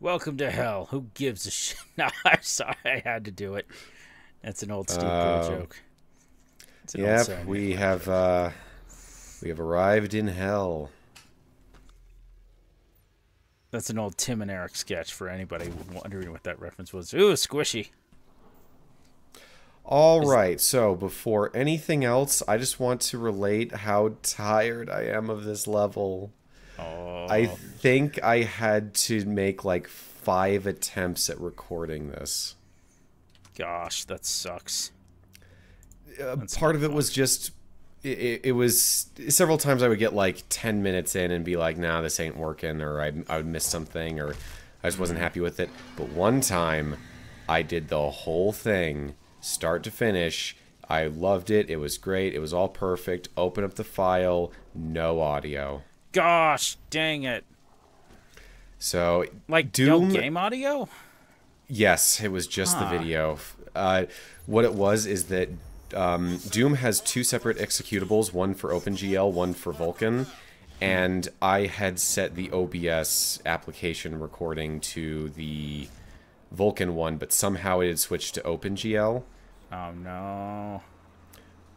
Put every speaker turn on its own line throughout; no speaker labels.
Welcome to hell. Who gives a shit? No, I'm sorry. I had to do it. That's an old Steve Grill joke. It's an old
Yep, we have arrived in hell.
That's an old Tim and Eric sketch for anybody wondering what that reference was. Ooh, squishy.
All right, so before anything else, I just want to relate how tired I am of this level.
Oh.
I think I had to make like 5 attempts at recording this.
Gosh, that sucks.
Part of it was just, it was several times I would get like 10 minutes in and be like, nah, this ain't working, or I would miss something, or I just wasn't happy with it. But one time, I did the whole thing, start to finish. I loved it. It was great. It was all perfect. Open up the file, no audio.
Gosh, dang it.
So,
like
Doom,
no game audio?
Yes, it was just the video. What it was is that Doom has 2 separate executables, one for OpenGL, one for Vulkan, and I had set the OBS application recording to the Vulkan one, but somehow it had switched to OpenGL.
Oh no.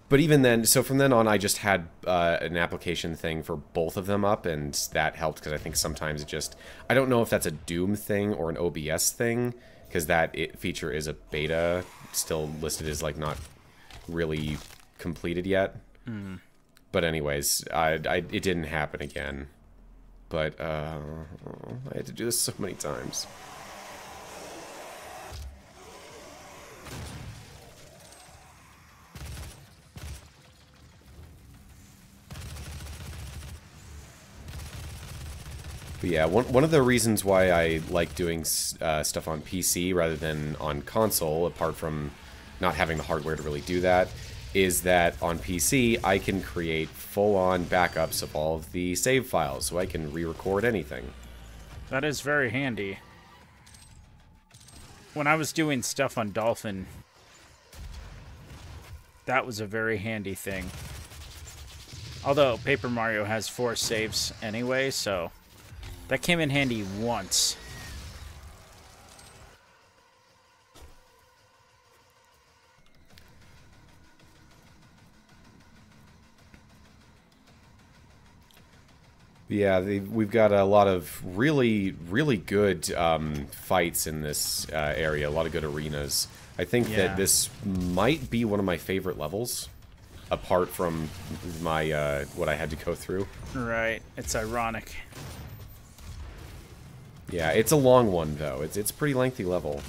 But even then, so from then on, I just had an application thing for both of them up, and that helped because I think sometimes it just... I don't know if that's a Doom thing or an OBS thing, because that feature is a beta, still listed as like not really completed yet. But anyways, it didn't happen again. But I had to do this so many times. But yeah, one of the reasons why I like doing stuff on PC rather than on console, apart from not having the hardware to really do that, is that on PC I can create full-on backups of all of the save files, so I can re-record anything.
That is very handy. When I was doing stuff on Dolphin, that was a very handy thing. Although Paper Mario has 4 saves anyway, so... that came in handy once.
Yeah, we've got a lot of really, really good fights in this area, a lot of good arenas. I think that this might be one of my favorite levels, apart from my what I had to go through.
Right, it's ironic.
Yeah, it's a long one, though. It's a pretty lengthy level.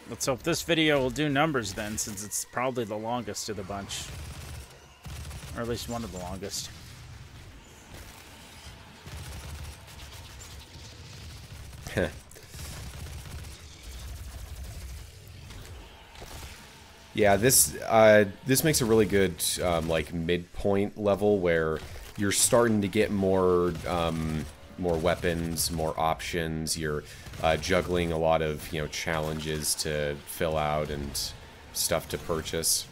Let's hope this video will do numbers then, since it's probably the longest of the bunch. Or at least one of the longest.
Yeah, this makes a really good like midpoint level where you're starting to get more more weapons, more options. You're juggling a lot of challenges to fill out and stuff to purchase.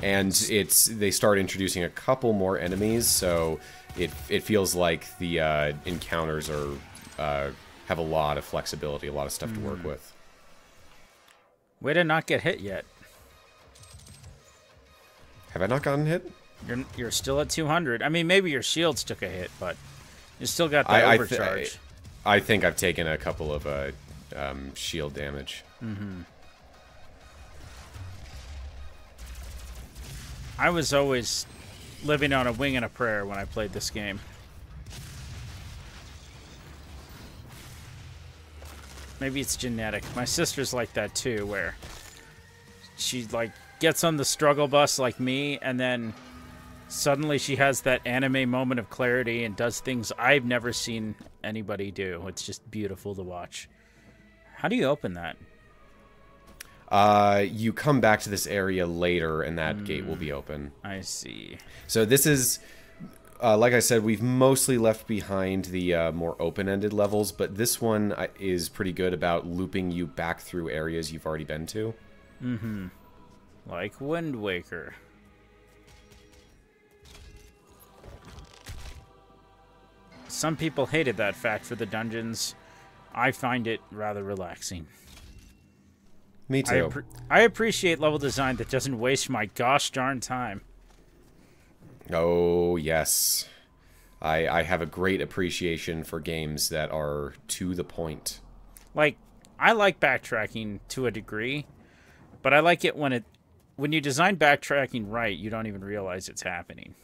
And they start introducing a couple more enemies, so it feels like the encounters are have a lot of flexibility, a lot of stuff to work with.
Way to not get hit yet.
Have I not gotten hit?
You're still at 200. I mean, maybe your shields took a hit, but you still got that overcharge.
I think I've taken a couple of shield damage.
I was always living on a wing and a prayer when I played this game. Maybe it's genetic. My sister's like that too, where she like gets on the struggle bus like me, and then suddenly she has that anime moment of clarity and does things I've never seen anybody do. It's just beautiful to watch. How do you open that?
You come back to this area later, and that gate will be open.
I see.
So this is... like I said, we've mostly left behind the more open-ended levels, but this one is pretty good about looping you back through areas you've already been to.
Like Wind Waker. Some people hated that fact for the dungeons. I find it rather relaxing.
Me too.
I appreciate level design that doesn't waste my gosh darn time.
Oh, yes. I have a great appreciation for games that are to the point.
Like, I like backtracking to a degree, but I like it when you design backtracking right, you don't even realize it's happening.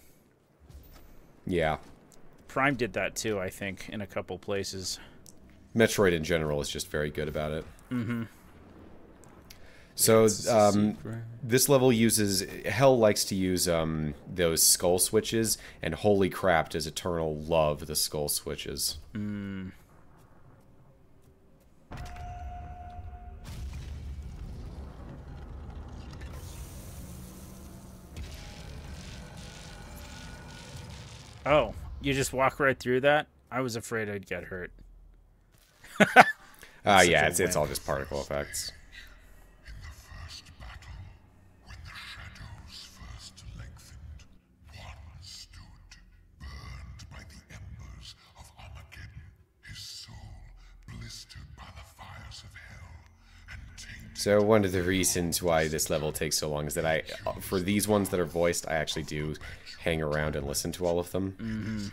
Yeah.
Prime did that too, I think, in a couple places.
Metroid in general is just very good about it.
Mm-hmm.
So, this level uses... Hell likes to use those skull switches, and holy crap, does Eternal love the skull switches.
Mm. Oh, you just walk right through that? I was afraid I'd get hurt.
Yeah, it's all just particle effects.
In the first battle, when the shadows first lengthened, one stood, burned by the embers of Armageddon, his soul blistered by the fires of hell, and tainted.
So one of the reasons why this level takes so long is that for these ones that are voiced, I actually do hang around and listen to all of them.
Mm-hmm.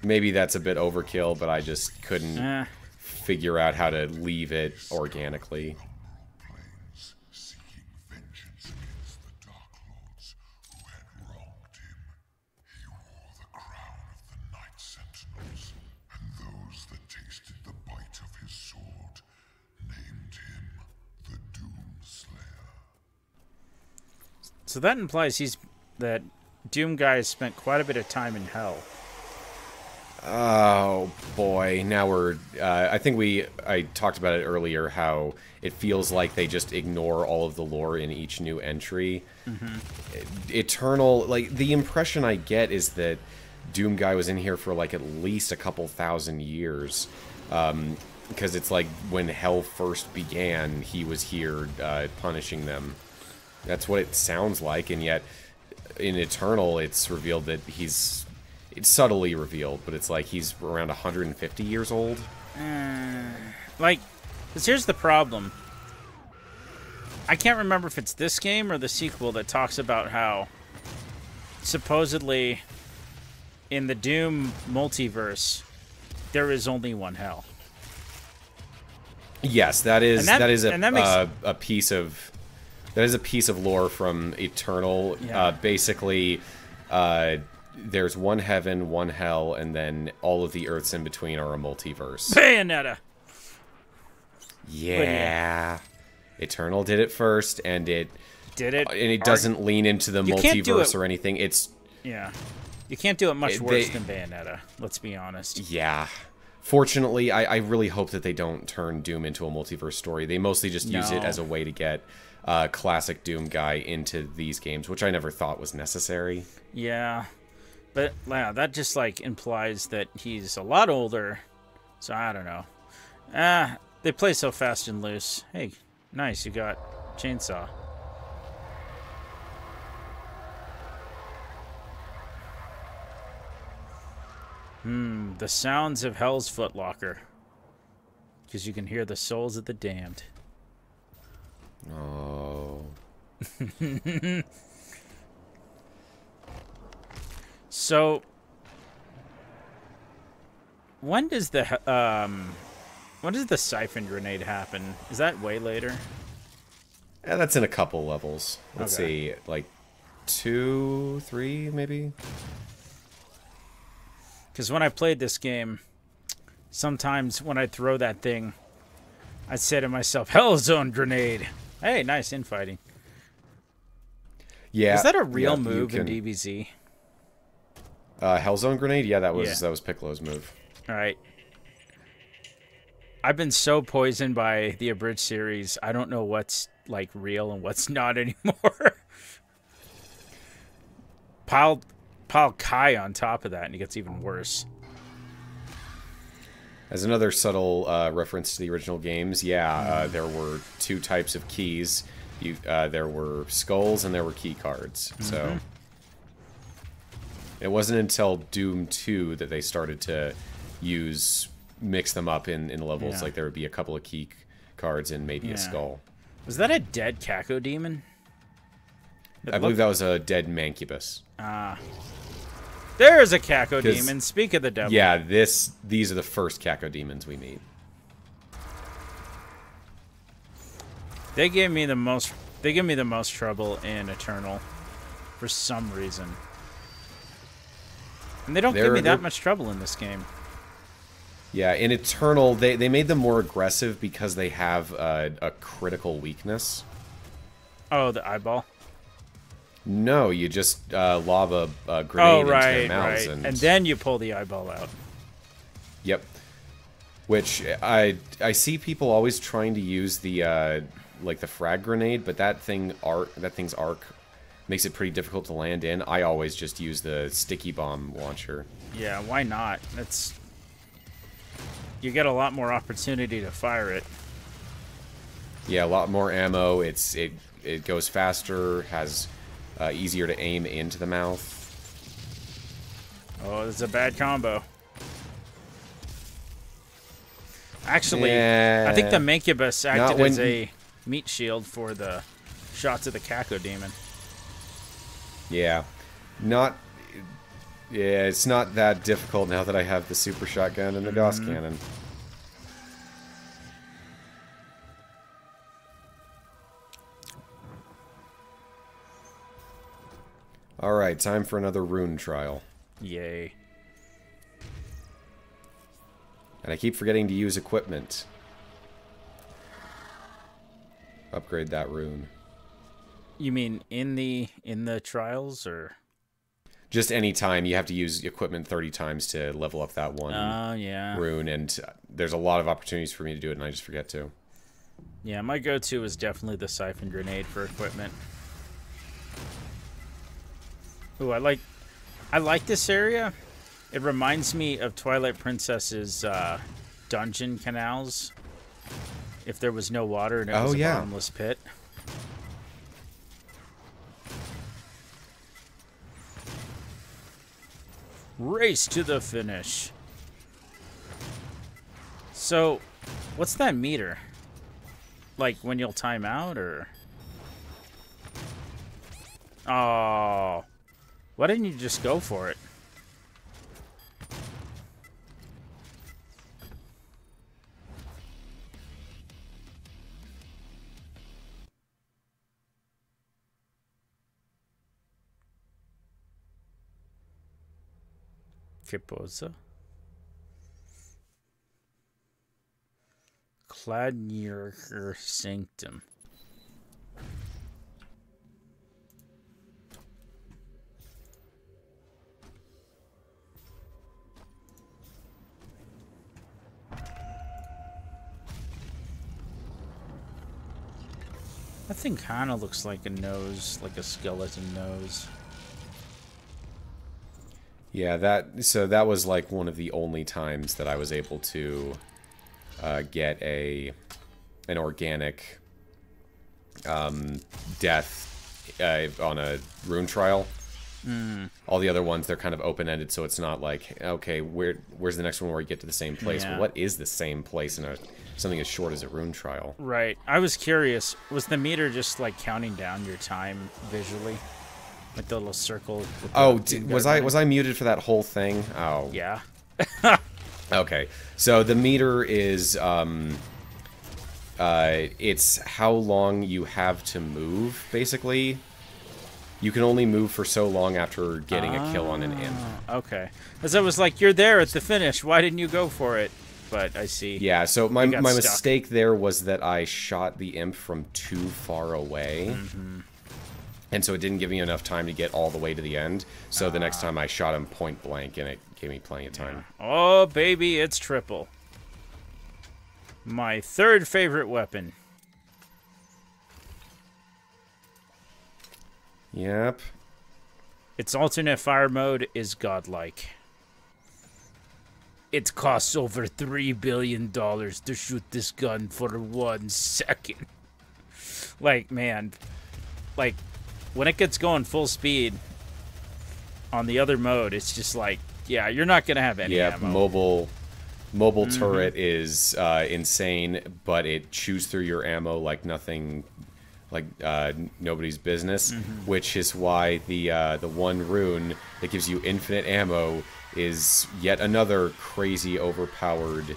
Maybe that's a bit overkill, but I just couldn't figure out how to leave it organically.
Seeking vengeance against the Dark Lords who had wronged him. He wore the crown of the Night Sentinels, and those that tasted the bite of his sword named him the Doomslayer.
So that implies that Doomguy has spent quite a bit of time in hell.
Oh boy, now we're I think I talked about it earlier, how it feels like they just ignore all of the lore in each new entry. Mm-hmm. Eternal, like, the impression I get is that Doomguy was in here for like at least a couple thousand years, because it's like when hell first began, he was here punishing them. That's what it sounds like, and yet in Eternal it's revealed that it's subtly revealed, but it's like he's around 150 years old.
Like, because here's the problem. I can't remember if it's this game or the sequel that talks about how supposedly in the Doom multiverse there is only one hell.
Yes, that is a piece of lore from Eternal.
Yeah.
Basically, there's one heaven, one hell, and then all of the Earths in between are a multiverse.
Bayonetta!
Yeah. Eternal did it first, and it doesn't lean into the multiverse or anything.
Yeah. You can't do it much worse than Bayonetta, let's be honest.
Yeah. Fortunately, I really hope that they don't turn Doom into a multiverse story. They mostly just use it as a way to get classic Doomguy into these games, which I never thought was necessary.
Yeah. But yeah, that just like implies that he's a lot older. So I don't know. They play so fast and loose. Hey, nice, you got chainsaw. The sounds of Hell's Footlocker. Because you can hear the souls of the damned.
Oh.
So, when does the siphon grenade happen? Is that way later?
Yeah, that's in a couple levels. Let's see, like 2, 3, maybe?
Because when I played this game, sometimes when I throw that thing, I'd say to myself, Hellzone grenade! Hey, nice infighting.
Yeah.
Is that a real move in DBZ?
Hellzone grenade? Yeah, that was Piccolo's move.
Alright. I've been so poisoned by the Abridged series, I don't know what's like real and what's not anymore. Pile Kai on top of that, and it gets even worse.
As another subtle reference to the original games, there were 2 types of keys. There were skulls and there were key cards. So it wasn't until Doom 2 that they started to mix them up in levels.
Yeah.
Like there would be a couple of key cards and maybe a skull.
Was that a dead Caco demon?
I believe that was a dead Mancubus.
There's a Caco demon. Speak of the devil.
Yeah, these are the first Caco demons we meet.
They give me the most trouble in Eternal for some reason. And they don't give me that much trouble in this game.
Yeah, in Eternal, they made them more aggressive because they have a critical weakness.
Oh, the eyeball?
No, you just lob a grenade into their mouths.
And then you pull the eyeball out.
Yep. Which, I see people always trying to use the, like the frag grenade, but that thing's arc makes it pretty difficult to land in. I always just use the sticky bomb launcher. Yeah,
why not? You get a lot more opportunity to fire it.
Yeah, a lot more ammo. It goes faster, has easier to aim into the mouth.
Oh, this is a bad combo. Actually, I think the Mancubus acted as a meat shield for the shots of the Caco demon.
Yeah. It's not that difficult now that I have the super shotgun and the Gauss cannon. Alright, time for another rune trial.
Yay.
And I keep forgetting to use equipment. Upgrade that rune.
You mean in the trials, or
just any time you have to use equipment 30 times to level up that one rune, and there's a lot of opportunities for me to do it, and I just forget to.
Yeah, my go-to is definitely the siphon grenade for equipment. Ooh, I like this area. It reminds me of Twilight Princess's dungeon canals. If there was no water and it was a bottomless pit. Race to the finish. So, what's that meter? Like when you'll time out, or? Oh, why didn't you just go for it? Que posa? Cladnyer Sanctum. That thing kind of looks like a nose, like a skeleton nose.
Yeah, that was like one of the only times that I was able to get an organic death on a rune trial. All the other ones, they're kind of open-ended, so it's not like, okay, where's the next one where you get to the same place?
Yeah.
Well, what is the same place in something as short as a rune trial?
Right. I was curious, was the meter just like counting down your time visually? Like the little circle.
Was I muted for that whole thing? Oh.
Yeah.
Okay. So the meter is it's how long you have to move, basically. You can only move for so long after getting a kill on an imp.
Okay. As I was like, you're there at the finish. Why didn't you go for it? But I see.
Yeah, so my mistake there was that I shot the imp from too far away. And so it didn't give me enough time to get all the way to the end. So the next time I shot him point blank, and it gave me plenty of time.
Oh, baby, it's triple. My third favorite weapon.
Yep.
Its alternate fire mode is godlike. It costs over $3 billion to shoot this gun for 1 second. Like, man, like, when it gets going full speed on the other mode, it's just like, yeah, you're not going to have any ammo.
Mobile turret is insane, but it chews through your ammo like nothing, like nobody's business, which is why the one rune that gives you infinite ammo is yet another crazy overpowered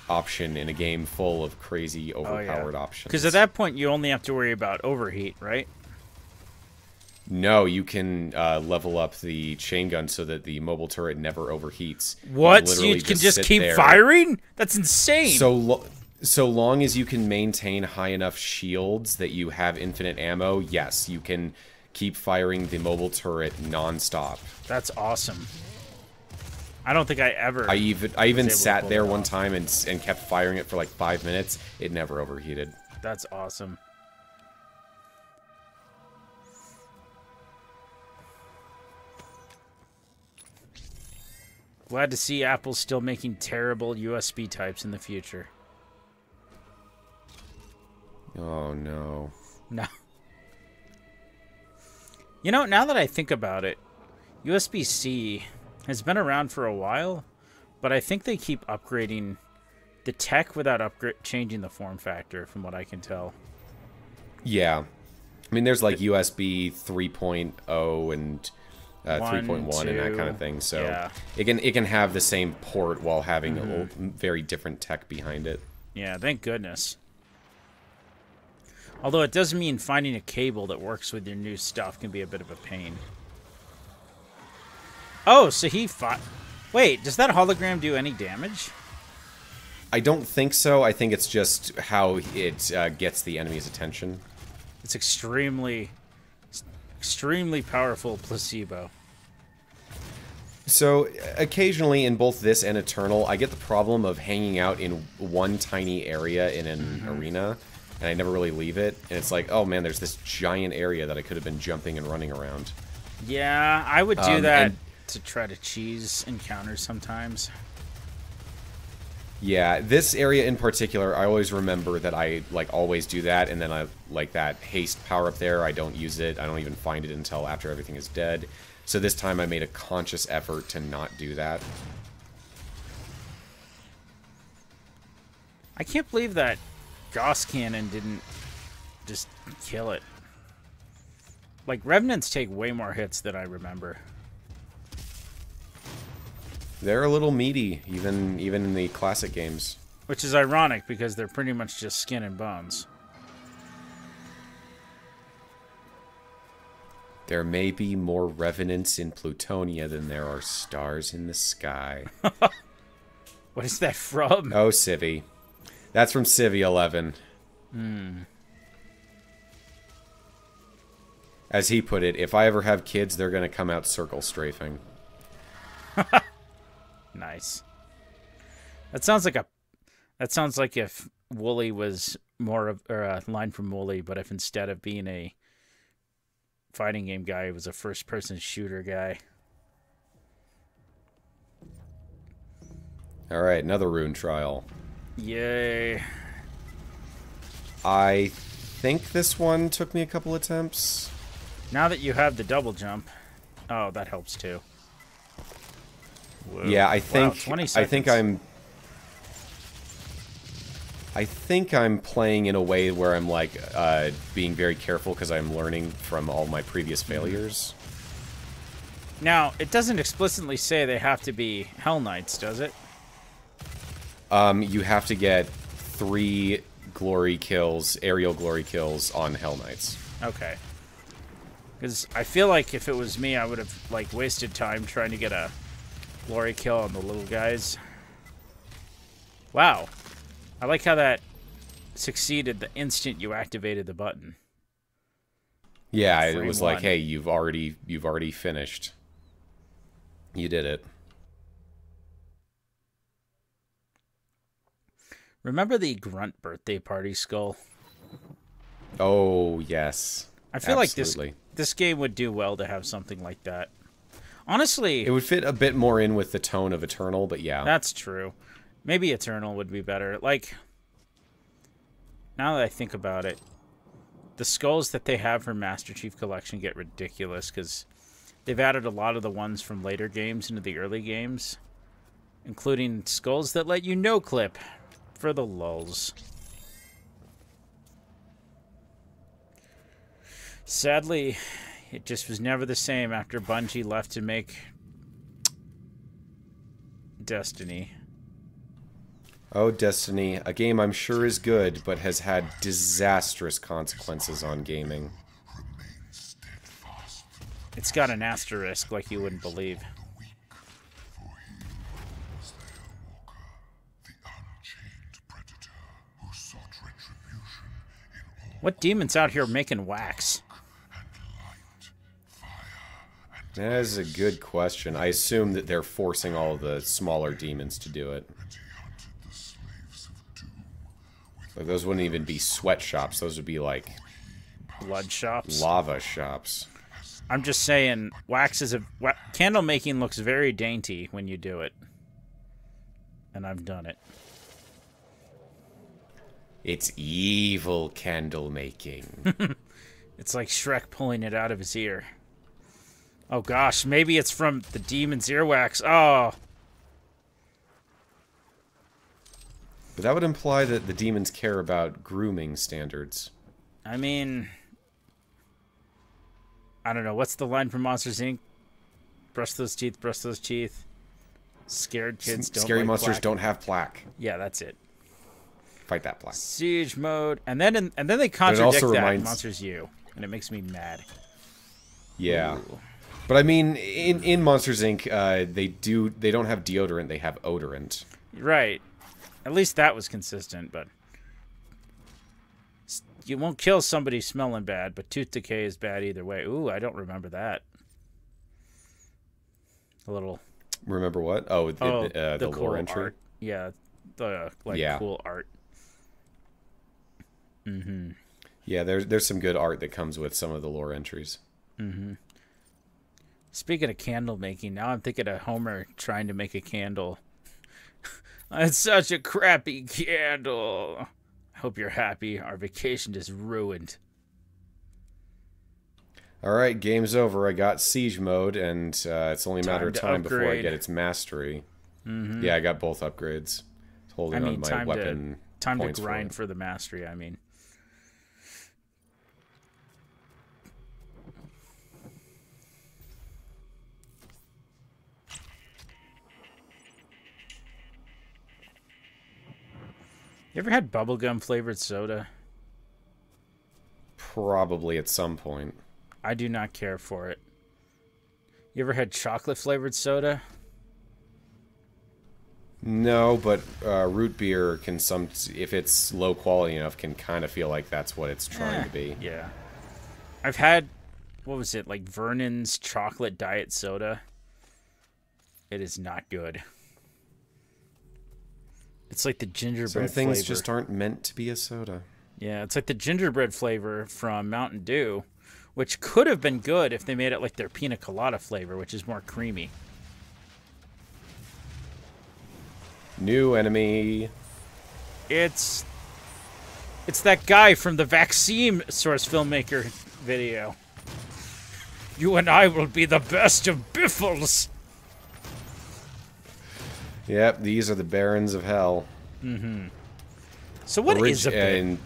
option in a game full of crazy overpowered options.
Because at that point, you only have to worry about overheat, right?
No, you can level up the Chaingun so that the mobile turret never overheats.
What? So you can just keep firing? That's insane.
So long as you can maintain high enough shields that you have infinite ammo, yes, you can keep firing the mobile turret nonstop.
That's awesome. I don't think I ever...
I even sat there one time and kept firing it for like 5 minutes. It never overheated.
That's awesome. Glad to see Apple's still making terrible USB types in the future.
Oh, no.
No. You know, now that I think about it, USB-C has been around for a while, but I think they keep upgrading the tech without changing the form factor, from what I can tell.
Yeah. I mean, there's like USB 3.0 and 3.1 and that kind of thing, so
yeah.
it can have the same port while having a very different tech behind it.
Yeah, thank goodness. Although it does mean finding a cable that works with your new stuff can be a bit of a pain. Oh, so he fought... Wait, does that hologram do any damage?
I don't think so. I think it's just how it gets the enemy's attention.
It's extremely powerful placebo.
So, occasionally in both this and Eternal, I get the problem of hanging out in one tiny area in an arena, and I never really leave it. And it's like, oh man, there's this giant area that I could have been jumping and running around.
Yeah, I would do that to try to cheese encounters sometimes.
Yeah, this area in particular, I always remember that I always do that, and then I like that haste power up there. I don't use it. I don't even find it until after everything is dead. So this time I made a conscious effort to not do that.
I can't believe that Gauss Cannon didn't just kill it. Like, Revenants take way more hits than I remember.
They're a little meaty, even in the classic games.
Which is ironic, because they're pretty much just skin and bones.
There may be more revenants in Plutonia than there are stars in the sky.
What is that from?
Oh, Civvy. That's from Civvy 11. As he put it, if I ever have kids, they're going to come out circle strafing.
Nice. That sounds like if Wooly was more of a line from Wooly, but if instead of being a fighting game guy, it was a first-person shooter guy.
All right, another rune trial.
Yay.
I think this one took me a couple attempts.
Now that you have the double jump, oh, that helps too. Whoa.
Yeah, I think
wow, 20 seconds.
I think I'm playing in a way where I'm like being very careful because I'm learning from all my previous failures.
Now, it doesn't explicitly say they have to be Hell Knights, does it?
You have to get 3 glory kills, aerial glory kills on Hell Knights.
Okay. Because I feel like if it was me, I would have like wasted time trying to get a glory kill on the little guys. Wow. I like how that succeeded the instant you activated the button.
Yeah, it was
1.
like, hey, you've already finished. You did it.
Remember the Grunt birthday party skull?
Oh, yes.
I feel
Absolutely.
like this game would do well to have something like that. Honestly,
it would fit a bit more in with the tone of Eternal, but yeah.
That's true. Maybe Eternal would be better. Like, now that I think about it, the skulls that they have for Master Chief Collection get ridiculous because they've added a lot of the ones from later games into the early games, including skulls that let you no-clip for the lulz. Sadly, it just was never the same after Bungie left to make Destiny.
Oh, Destiny, a game I'm sure is good, but has had disastrous consequences on gaming.
It's got an asterisk like you wouldn't believe. What demon's out here making wax?
That is a good question. I assume that they're forcing all the smaller demons to do it. Like, those wouldn't even be sweatshops. Those would be like
Blood shops?
lava shops.
I'm just saying, wax is a... candle making looks very dainty when you do it. And I've done it.
It's evil candle making.
It's like Shrek pulling it out of his ear. Oh gosh, maybe it's from the demon's earwax. Oh.
But that would imply that the demons care about grooming standards.
I mean... I don't know. What's the line from Monsters, Inc.? Brush those teeth, brush those teeth. Scared kids don't
Scary
like
monsters
plaque.
don't have plaque.
Yeah, that's it.
Fight that plaque.
Siege mode. And then they contradict that
reminds...
in Monsters U. And it makes me mad.
Yeah.
Ooh.
But I mean, in Monsters, Inc., they don't have deodorant, they have odorant.
Right. At least that was consistent, but... You won't kill somebody smelling bad, but tooth decay is bad either way. Ooh, I don't remember that. A little...
Remember what? Oh, the
cool
lore entry?
art. Yeah, the cool art. Mm-hmm.
Yeah, there's some good art that comes with some of the lore entries.
Mm-hmm. Speaking of candle making, now I'm thinking of Homer trying to make a candle. It's such a crappy candle. I hope you're happy. Our vacation is ruined.
Alright, game's over. I got siege mode, and it's only a matter of time before I get its mastery.
Mm-hmm.
Yeah, I got both upgrades. Holding on my weapon.
Time to grind for the mastery, I mean. You ever had bubblegum flavored soda?
Probably at some point.
I do not care for it. You ever had chocolate flavored soda?
No, but root beer can if it's low quality enough, can kind of feel like that's what it's trying to be.
Yeah. I've had, what was it, like Vernon's chocolate diet soda. It is not good. It's like the gingerbread flavor.
Some things just aren't meant to be a soda.
Yeah, it's like the gingerbread flavor from Mountain Dew, which could have been good if they made it like their pina colada flavor, which is more creamy.
New enemy.
It's that guy from the Vaccine Source Filmmaker video. You and I will be the best of biffles.
Yep, these are the Barons of Hell.
Mm-hmm. So what is a Baron?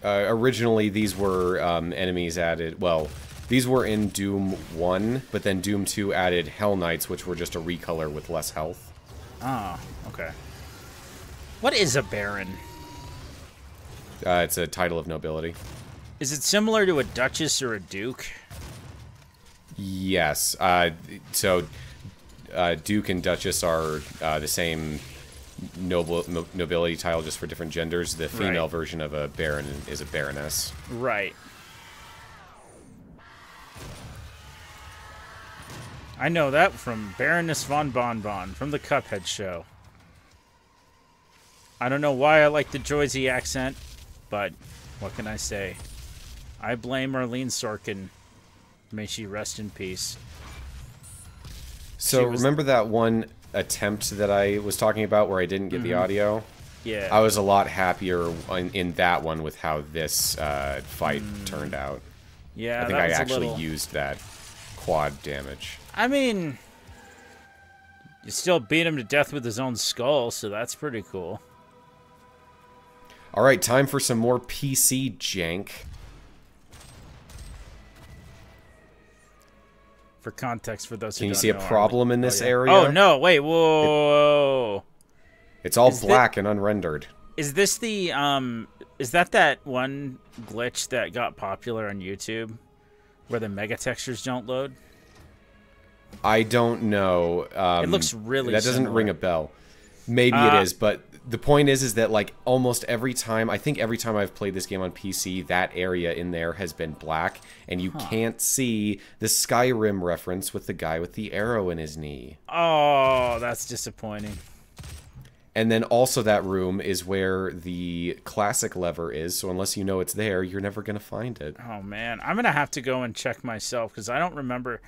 Originally, these were enemies added. Well, these were in Doom 1, but then Doom 2 added Hell Knights, which were just a recolor with less health.
Oh, okay. What is a Baron?
It's a title of nobility.
Is it similar to a Duchess or a Duke?
Yes. So, Duke and Duchess are the same nobility title, just for different genders. The female version of a Baron is a Baroness.
Right. I know that from Baroness von Bonbon from the Cuphead show. I don't know why I like the Joyzy accent, but what can I say? I blame Arlene Sorkin. May she rest in peace.
So remember that one attempt that I was talking about where I didn't get the audio?
Yeah.
I was a lot happier in that one with how this fight turned out.
Yeah,
I think
that
I
was
actually
a little...
used that quad damage.
I mean, you still beat him to death with his own skull, so that's pretty cool.
All right, time for some more PC jank.
For context, for those who
Can you
don't
see a
know,
problem in this area?
Oh, no, wait, whoa.
It's all black and unrendered.
Is this the, is that one glitch that got popular on YouTube? Where the mega textures don't load?
I don't know.
It looks really
That doesn't
similar.
ring a bell. Maybe it is, but the point is that like almost every time, I think every time I've played this game on PC, that area in there has been black, and you can't see the Skyrim reference with the guy with the arrow in his knee.
Oh, that's disappointing.
And then also that room is where the classic lever is, so unless you know it's there, you're never going to find it.
Oh, man. I'm going to have to go and check myself, because I don't remember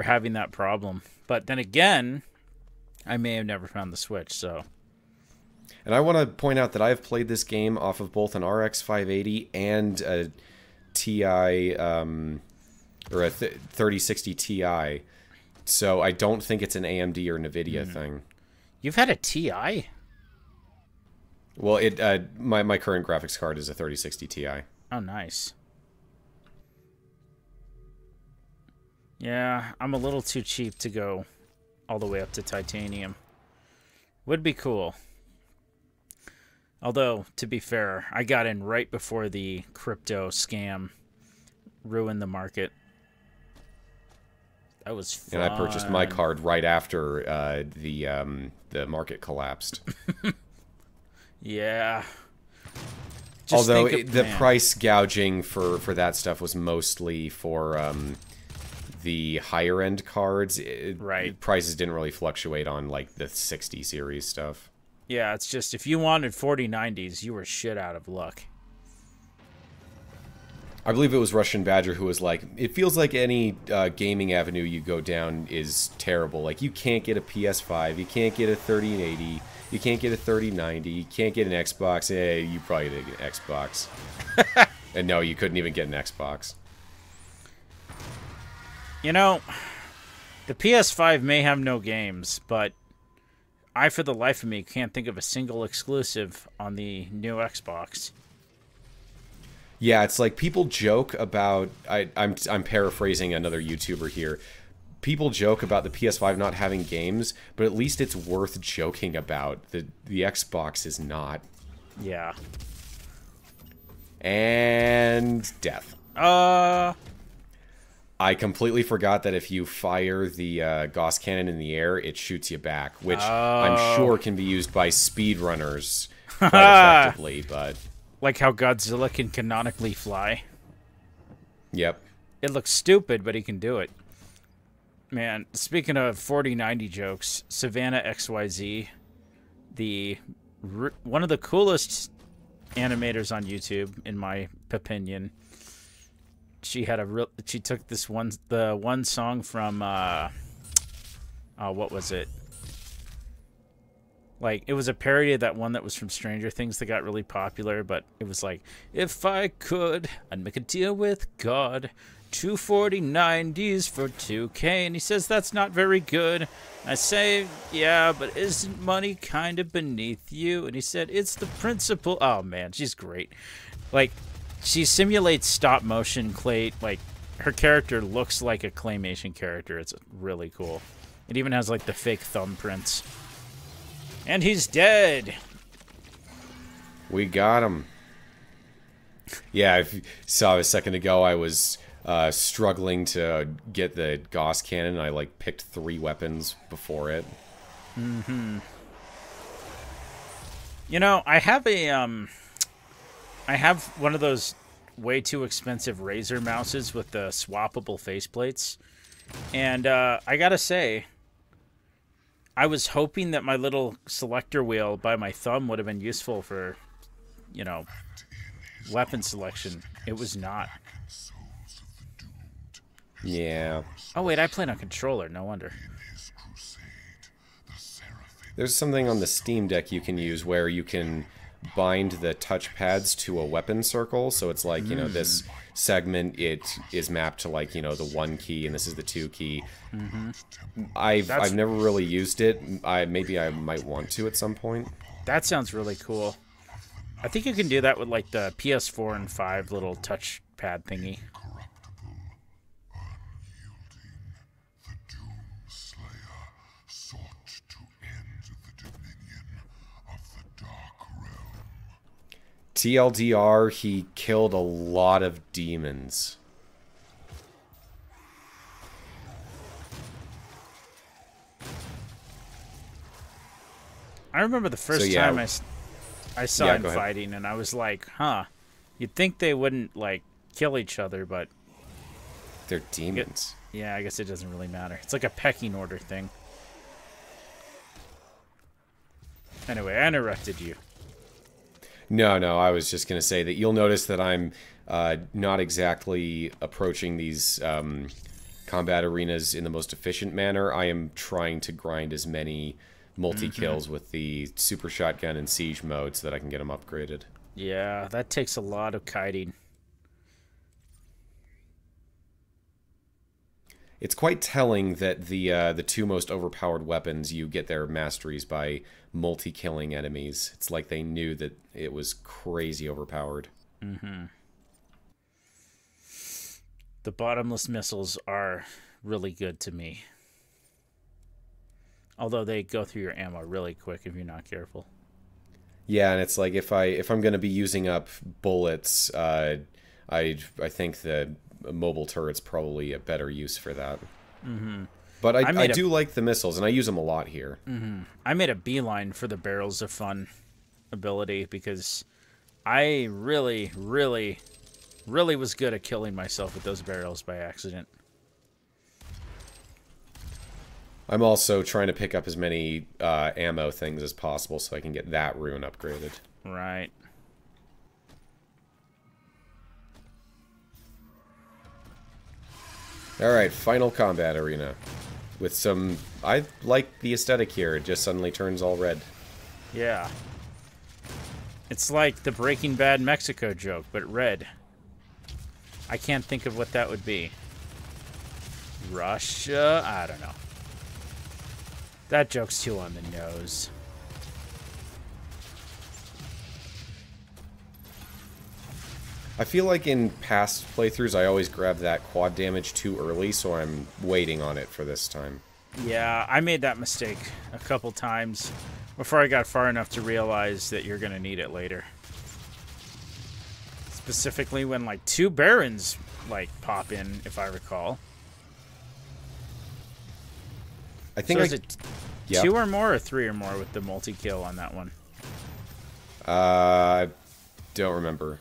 having that problem. But then again, I may have never found the switch, so...
And I want to point out that I've played this game off of both an RX 580 and a TI, or a 3060 Ti, so I don't think it's an AMD or NVIDIA thing.
You've had a TI?
Well, my current graphics card is a 3060 Ti.
Oh, nice. Yeah, I'm a little too cheap to go all the way up to titanium. Would be cool. Although, to be fair, I got in right before the crypto scam ruined the market. That was fun.
And I purchased my card right after the market collapsed.
Yeah.
Although the price gouging for that stuff was mostly for the higher end cards.
Right.
Prices didn't really fluctuate on like the 60 series stuff.
Yeah, it's just if you wanted 4090s, you were shit out of luck.
I believe it was Russian Badger who was like, it feels like any gaming avenue you go down is terrible. Like, you can't get a PS5, you can't get a 3080, you can't get a 3090, you can't get an Xbox. You probably did get an Xbox. And no, you couldn't even get an Xbox.
You know, the PS5 may have no games, but I, for the life of me, can't think of a single exclusive on the new Xbox.
Yeah, it's like people joke about... I'm paraphrasing another YouTuber here. People joke about the PS5 not having games, but at least it's worth joking about. The Xbox is not.
Yeah.
And death. I completely forgot that if you fire the Gauss cannon in the air, it shoots you back, which I'm sure can be used by speedrunners quite effectively, but...
Like how Godzilla can canonically fly.
Yep.
It looks stupid, but he can do it. Man, speaking of 4090 jokes, Savannah XYZ, one of the coolest animators on YouTube, in my opinion. She had she took the one song from what was it? Like, it was a parody of that one that was from Stranger Things that got really popular, but it was like, if I could, I'd make a deal with God. 24090s for 2K. And he says, that's not very good. I say, yeah, but isn't money kind of beneath you? And he said, it's the principle. Oh, man, she's great. Like, she simulates stop motion clay. Like, her character looks like a claymation character. It's really cool. It even has, like, the fake thumbprints. And he's dead.
We got him. Yeah, if you saw a second ago, I was struggling to get the Gauss cannon. I like picked 3 weapons before it.
Mm-hmm. You know, I have one of those way too expensive Razer mouses with the swappable faceplates, and I gotta say, I was hoping that my little selector wheel by my thumb would have been useful for, you know, weapon selection. It was not.
Yeah.
Oh, wait, I played on controller. No wonder.
In his crusade, the Seraphim
There's something on the Steam Deck you can use where you can bind the touchpads to a weapon circle, so it's like, you know, this segment, it is mapped to, like, you know, the 1 key, and this is the 2 key. I've never really used it. Maybe I might want to at some point.
That sounds really cool. I think you can do that with, like, the PS4 and 5 little touchpad thingy.
TLDR, he killed a lot of demons.
I remember the first time I saw him fighting, and I was like, huh, you'd think they wouldn't, like, kill each other, but...
They're demons.
Yeah, I guess it doesn't really matter. It's like a pecking order thing. Anyway, I interrupted you.
No, I was just going to say that you'll notice that I'm not exactly approaching these combat arenas in the most efficient manner. I am trying to grind as many multi-kills with the super shotgun and siege mode so that I can get them upgraded.
Yeah, that takes a lot of kiting.
It's quite telling that the 2 most overpowered weapons, you get their masteries by multi-killing enemies. It's like they knew that it was crazy overpowered.
The bottomless missiles are really good to me. Although they go through your ammo really quick if you're not careful.
Yeah, and it's like if I'm going to be using up bullets, I think the mobile turret's probably a better use for that. But I do like the missiles, and I use them a lot here.
I made a beeline for the Barrels of Fun ability because I really was good at killing myself with those barrels by accident.
I'm also trying to pick up as many ammo things as possible so I can get that rune upgraded.
Right.
Alright, final combat arena. With some... I like the aesthetic here. It just suddenly turns all red.
Yeah. It's like the Breaking Bad Mexico joke, but red. I can't think of what that would be. Russia? I don't know. That joke's too on the nose.
I feel like in past playthroughs I always grab that quad damage too early, so I'm waiting on it for this time.
Yeah, I made that mistake a couple times before I got far enough to realize that you're going to need it later. Specifically when, like, 2 Barons, like, pop in, if I recall.
I think
so is it 2 or more or 3 or more with the multi-kill on that one?
I don't remember.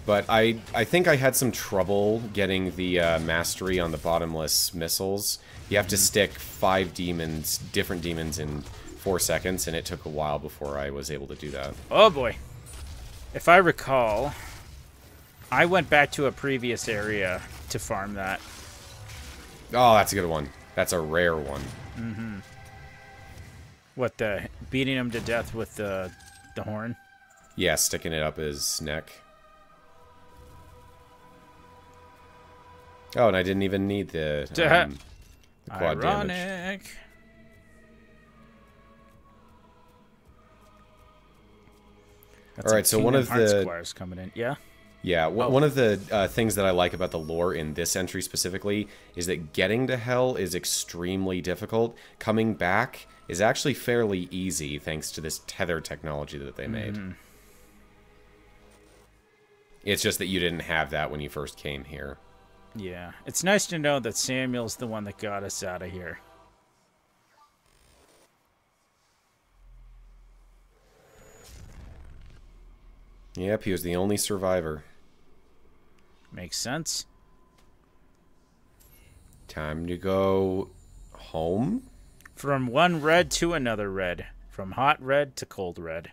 But I think I had some trouble getting the mastery on the bottomless missiles. You have to stick 5 demons, different demons, in 4 seconds, and it took a while before I was able to do that.
Oh boy. If I recall, I went back to a previous area to farm that.
Oh, that's a good one. That's a rare one.
What, the beating him to death with the horn?
Yeah, sticking it up his neck. Oh, and I didn't even need the quad damage. All right, so one of the
squires coming in, yeah.
Yeah, one of the things that I like about the lore in this entry specifically is that getting to hell is extremely difficult. Coming back is actually fairly easy thanks to this tether technology that they made. It's just that you didn't have that when you first came here.
Yeah, it's nice to know that Samuel's the one that got us out of here.
Yep, he was the only survivor.
Makes sense.
Time to go home?
From one red to another red. From hot red to cold red.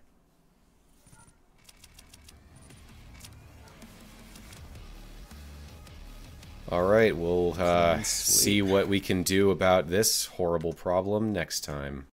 Alright, we'll see what we can do about this horrible problem next time.